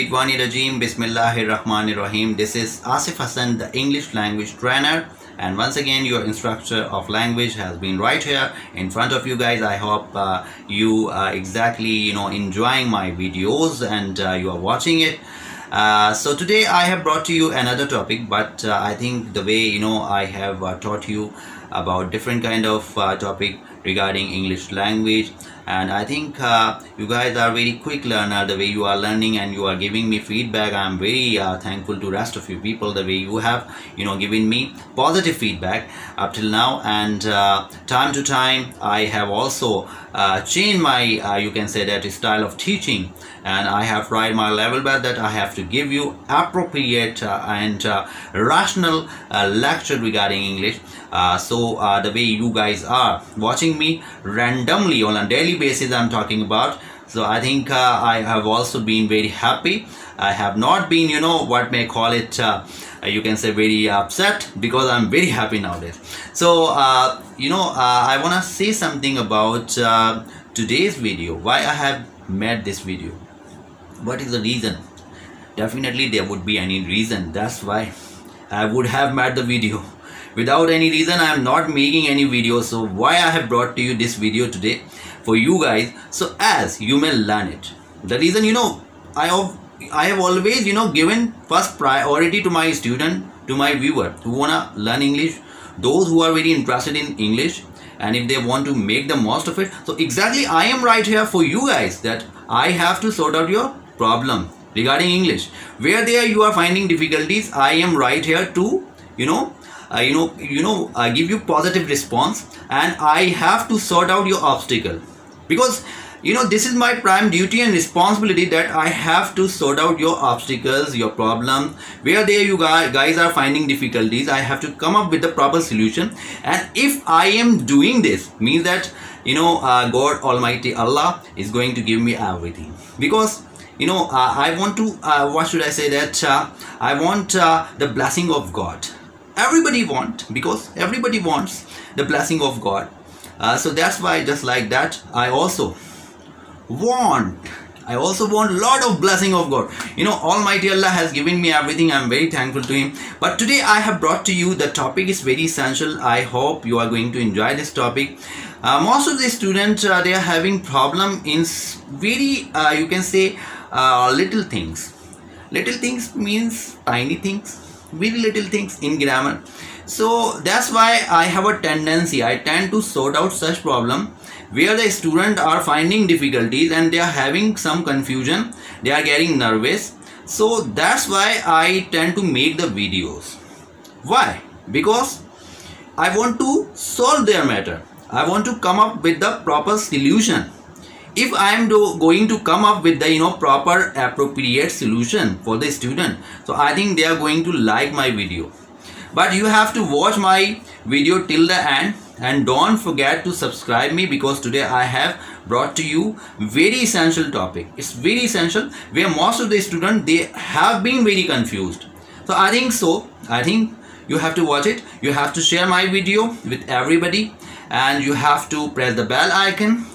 Minash-shaytanir-rajeem. Bismillahir-rahmanir-rahim. This is Asif Hassan, the English language trainer, and once again your instructor of language has been right here in front of you guys. I hope you are exactly enjoying my videos and you are watching it. So today I have brought to you another topic, but I think the way I have taught you about different kind of topic regarding English language, and I think you guys are very quick learner the way you are learning and you are giving me feedback. I am very thankful to rest of you people the way you have given me positive feedback up till now, and time to time I have also changed my you can say that style of teaching, and I have tried my level best that I have to give you appropriate and rational lecture regarding English. So the way you guys are watching me randomly on a daily basis, I'm talking about. So I think I have also been very happy. I have not been what may call it you can say very upset, because I'm very happy nowadays. So I want to say something about today's video, why I have made this video. What is the reason? Definitely there would be any reason. That's why I would have made the video. Without any reason I am not making any video. So why I have brought to you this video today for you guys, so as you may learn it. The reason I have always given first priority to my student, to my viewer who wanna learn English, those who are very interested in English, and if they want to make the most of it. So exactly I am right here for you guys, that I have to sort out your problem regarding English. Where there you are finding difficulties, I am right here to give you positive response, and I have to sort out your obstacle, because this is my prime duty and responsibility, that I have to sort out your obstacles, your problem. Where there you guys are finding difficulties, I have to come up with the proper solution. And if I am doing this, means that God Almighty Allah is going to give me everything, because I want to what should I say, that I want the blessing of God. Everybody because everybody wants the blessing of God. So that's why, just like that, I also want a lot of blessing of God. Almighty Allah has given me everything. I'm very thankful to Him. But today I have brought to you, the topic is very essential. I hope you are going to enjoy this topic. Most of the students they are having problem in very you can say little things. Little things means tiny things, very little things in grammar. So that's why I have a tendency, I tend to sort out such problem where the students are finding difficulties and they are having some confusion, they are getting nervous. So that's why I tend to make the videos. Why? Because I want to solve their matter. I want to come up with the proper solution. If I am going to come up with the proper appropriate solution for the student, so I think they are going to like my video. But you have to watch my video till the end, and don't forget to subscribe me, because today I have brought to you very essential topic. It's very essential, where most of the students they have been very confused. So I think you have to watch it. You have to share my video with everybody, and you have to press the bell icon.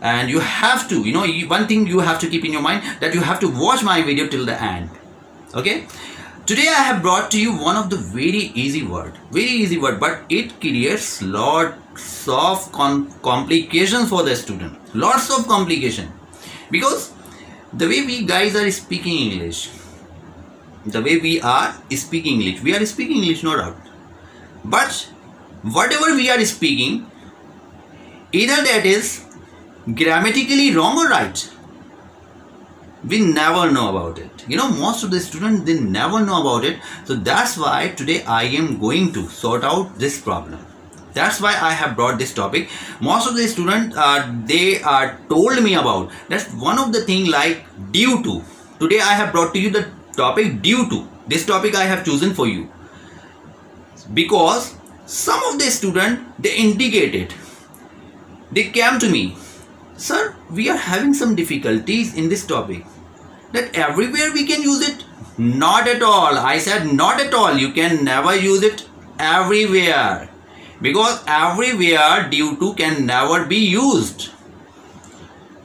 And you have to, one thing you have to keep in your mind, that you have to watch my video till the end. Okay. Today I have brought to you one of the very easy word, but it creates lots of complications for the student. Lots of complication, because the way we guys are speaking English, we are speaking English, no doubt. But whatever we are speaking, either that is grammatically wrong or right, we never know about it. Most of the students, they never know about it. So that's why today I am going to sort out this problem. That's why I have brought this topic. Most of the students they are told me about that's one of the thing, like due to. Today I have brought to you the topic due to. This topic I have chosen for you because some of the students, they indicated, they came to me, sir, we are having some difficulties in this topic, that everywhere we can use it. Not at all. I said not at all. You can never use it everywhere, because everywhere due to can never be used.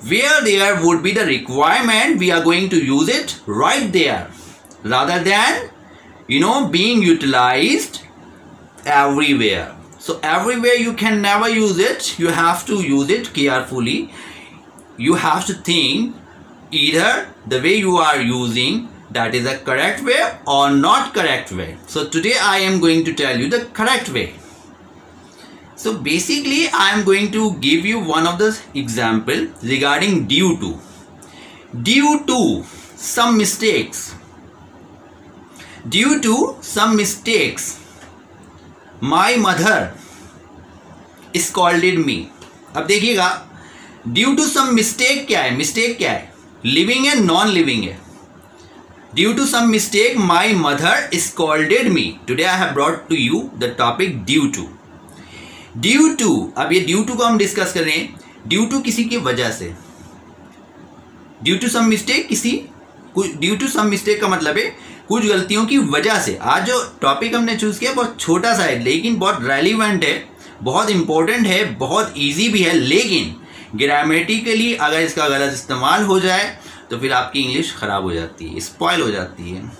where there would be the requirement, we are going to use it right there rather than being utilized everywhere. So everywhere you can never use it. You have to use it carefully. You have to think either the way you are using that is a correct way or not correct way. So today I am going to tell you the correct way. So basically I am going to give you one of the example regarding due to some mistakes. Due to some mistakes, my mother scolded me. अब देखिएगा due to some mistake क्या है, mistake क्या है, living है non living है. Due to some mistake my mother scolded me. Today I have brought to you the topic due to. Due to, अब ये ड्यू टू को हम डिस्कस कर रहे हैं. ड्यू टू किसी की वजह से, due to some mistake due to some mistake का मतलब है कुछ गलतियों की वजह से. आज जो टॉपिक हमने चूज किया बहुत छोटा सा है लेकिन बहुत रेलिवेंट है, बहुत इंपॉर्टेंट है, बहुत इजी भी है. लेकिन ग्रामेटिकली अगर इसका गलत इस्तेमाल हो जाए तो फिर आपकी इंग्लिश ख़राब हो जाती है, स्पॉइल हो जाती है.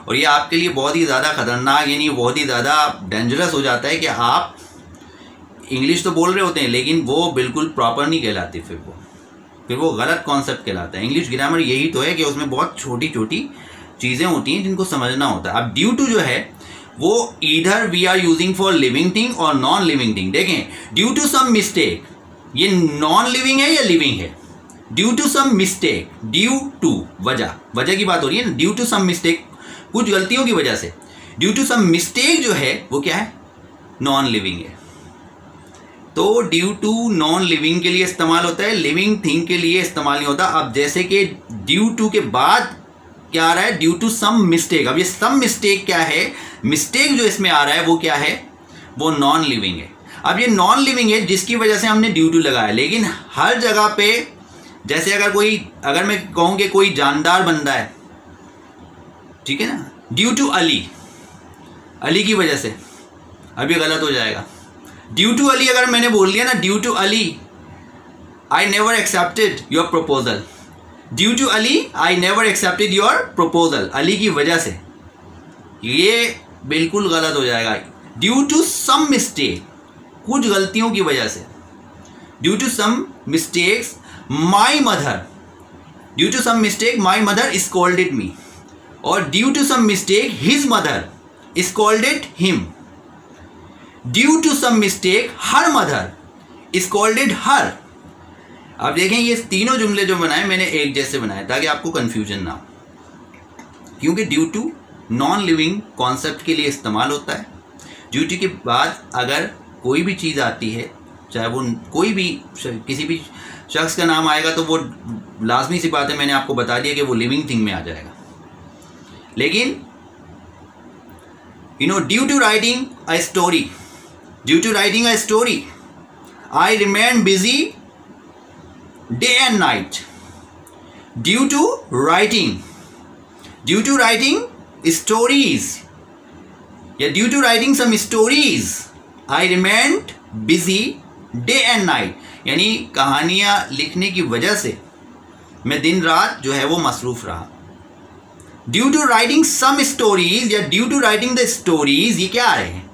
और ये आपके लिए बहुत ही ज़्यादा ख़तरनाक यानी बहुत ही ज़्यादा डेंजरस हो जाता है कि आप इंग्लिश तो बोल रहे होते हैं लेकिन वो बिल्कुल प्रॉपर नहीं कहलाती. फिर वो गलत कॉन्सेप्ट कहलाता है. इंग्लिश ग्रामर यही तो है कि उसमें बहुत छोटी छोटी चीज़ें होती हैं जिनको समझना होता है. अब ड्यू टू जो है वो either we are using for living thing और नॉन लिविंग थिंग. देखें ड्यू टू सम मिस्टेक ये नॉन लिविंग है या लिविंग है. Due to some mistake, due to वजह की बात हो रही है. ड्यू टू सम मिस्टेक कुछ गलतियों की वजह से. ड्यू टू सम मिस्टेक जो है वो क्या है, नॉन लिविंग है. तो ड्यू टू नॉन लिविंग के लिए इस्तेमाल होता है, लिविंग थिंग के लिए इस्तेमाल नहीं होता. अब जैसे कि ड्यू टू के बाद क्या आ रहा है, ड्यू टू सम मिस्टेक. अब ये सम मिस्टेक क्या है, मिस्टेक जो इसमें आ रहा है वो क्या है, वो नॉन लिविंग है. अब ये नॉन लिविंग है जिसकी वजह से हमने ड्यू टू लगाया. लेकिन हर जगह पे जैसे अगर मैं कहूँ कि कोई जानदार बंदा है, ठीक है ना, ड्यू टू अली की वजह से, अब ये गलत हो जाएगा. ड्यू टू अली अगर मैंने बोल दिया ना, due to Ali I never accepted your proposal. Due to Ali I never accepted your proposal, Ali की वजह से, ये बिल्कुल गलत हो जाएगा. ड्यू टू सम मिस्टेक कुछ गलतियों की वजह से. Due to some mistakes my mother scolded me. और due to some mistake his mother scolded him. Due to some mistake her mother scolded her. अब देखें ये तीनों जुमले जो बनाए मैंने एक जैसे बनाए ताकि आपको कंफ्यूजन ना हो, क्योंकि due to non living concept के लिए इस्तेमाल होता है. ड्यू टू के बाद अगर कोई भी चीज़ आती है, चाहे वो कोई भी किसी भी शख्स का नाम आएगा तो वो लाजमी सी बात है, मैंने आपको बता दिया कि वो लिविंग थिंग में आ जाएगा. लेकिन due to writing a story I remain busy day and night. Due to writing stories या due to writing some stories I remained busy day and night. यानी कहानियाँ लिखने की वजह से मैं दिन रात जो है वो मसरूफ़ रहा. Due to writing some stories या due to writing the stories, ये क्या आ रहे हैं,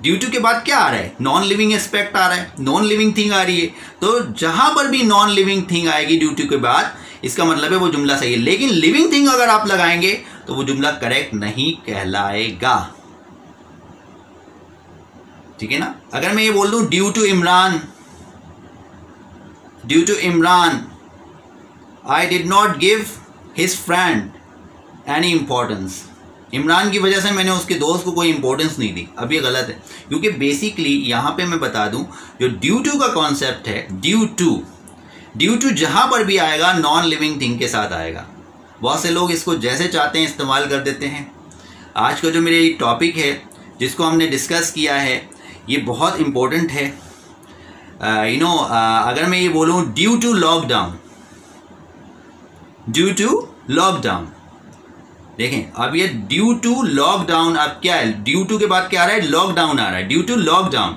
ड्यू टू के बाद क्या आ रहा है, नॉन लिविंग एस्पेक्ट आ रहा है, नॉन लिविंग थिंग आ रही है. तो जहाँ पर भी नॉन लिविंग थिंग आएगी ड्यू टू के बाद, इसका मतलब है वो जुमला सही है. लेकिन लिविंग थिंग अगर आप लगाएंगे तो वो जुमला करेक्ट नहीं कहलाएगा. ठीक है ना. अगर मैं ये बोल दूं due to Imran I did not give his friend any importance. Imran की वजह से मैंने उसके दोस्त को कोई इंपॉर्टेंस नहीं दी. अब ये गलत है, क्योंकि बेसिकली यहाँ पे मैं बता दूं जो ड्यू टू का कॉन्सेप्ट है, ड्यू टू जहाँ पर भी आएगा नॉन लिविंग थिंग के साथ आएगा. बहुत से लोग इसको जैसे चाहते हैं इस्तेमाल कर देते हैं. आज का जो मेरे टॉपिक है जिसको हमने डिस्कस किया है ये बहुत इम्पोर्टेंट है. अगर मैं ये बोलूँ ड्यू टू लॉकडाउन, देखें अब ये ड्यू टू लॉकडाउन, अब क्या है, ड्यू टू के बाद क्या आ रहा है, लॉकडाउन आ रहा है. Due to lockdown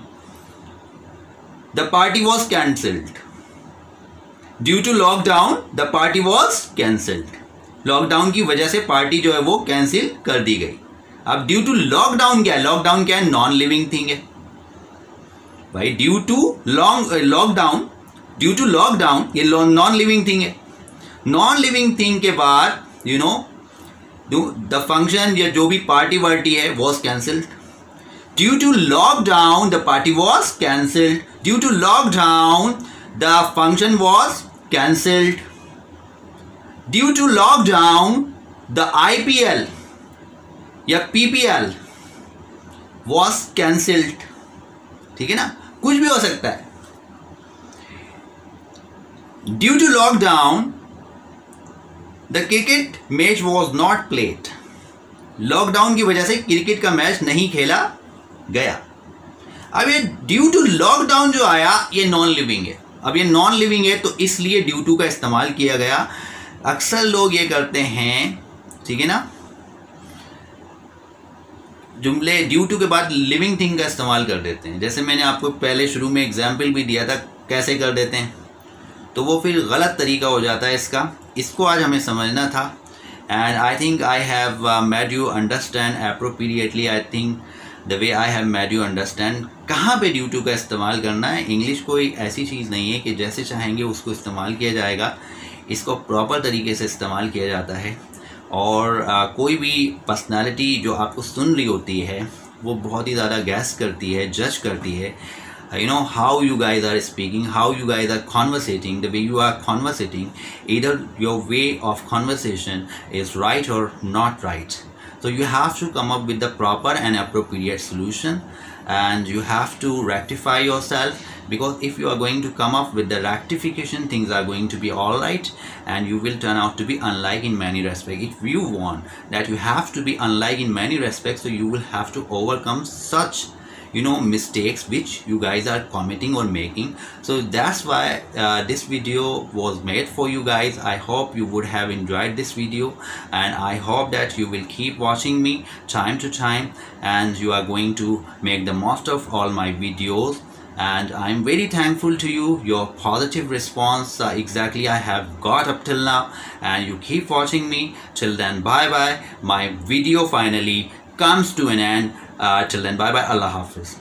the party was cancelled. Due to lockdown the party was cancelled. Lockdown की वजह से पार्टी जो है वो कैंसिल कर दी गई। अब ड्यू टू लॉकडाउन क्या है? लॉकडाउन क्या है? नॉन लिविंग थिंग है भाई। Due to lockdown, due to lockdown ये नॉन लिविंग थिंग है। नॉन लिविंग थिंग के बाद यू नो द फंक्शन या जो भी पार्टी वार्टी है was cancelled. Due to lockdown the party was cancelled. Due to lockdown the function was cancelled. Due to lockdown the IPL या PPL was cancelled. ठीक है ना, कुछ भी हो सकता है। Due to lockdown the cricket match was not played. Lockdown की वजह से क्रिकेट का मैच नहीं खेला गया। अब ये ड्यू टू लॉकडाउन जो आया ये नॉन लिविंग है। अब ये नॉन लिविंग है तो इसलिए ड्यू टू का इस्तेमाल किया गया। अक्सर लोग ये करते हैं, ठीक है ना, जुमले ड्यू टू के बाद लिविंग थिंग का इस्तेमाल कर देते हैं। जैसे मैंने आपको पहले शुरू में एग्जाम्पल भी दिया था कैसे कर देते हैं, तो वो फिर गलत तरीका हो जाता है इसका। इसको आज हमें समझना था। And I think I have made you understand appropriately. I think the way I have made you understand कहाँ पे ड्यू टू का इस्तेमाल करना है। इंग्लिश कोई ऐसी चीज़ नहीं है कि जैसे चाहेंगे उसको इस्तेमाल किया जाएगा। इसको प्रॉपर तरीके से इस्तेमाल किया जाता है। और कोई भी पर्सनालिटी जो आपको सुन रही होती है वो बहुत ही ज़्यादा गैस करती है, जज करती है, you know, how you guys are speaking, how you guys are conversating, the way you are conversating, either your way of conversation is right or not right. So you have to come up with the proper and appropriate solution, and you have to rectify yourself, because if you are going to come up with the rectification, things are going to be all right and you will turn out to be unlike in many respects. If you want that you have to be unlike in many respects, so you will have to overcome such mistakes which you guys are committing or making. So that's why this video was made for you guys. I hope you would have enjoyed this video, and I hope that you will keep watching me time to time and you are going to make the most of all my videos. And I'm very thankful to you, your positive response exactly I have got up till now, and you keep watching me. Till then, bye bye. My video finally comes to an end. Till then, bye bye. Allah Hafiz.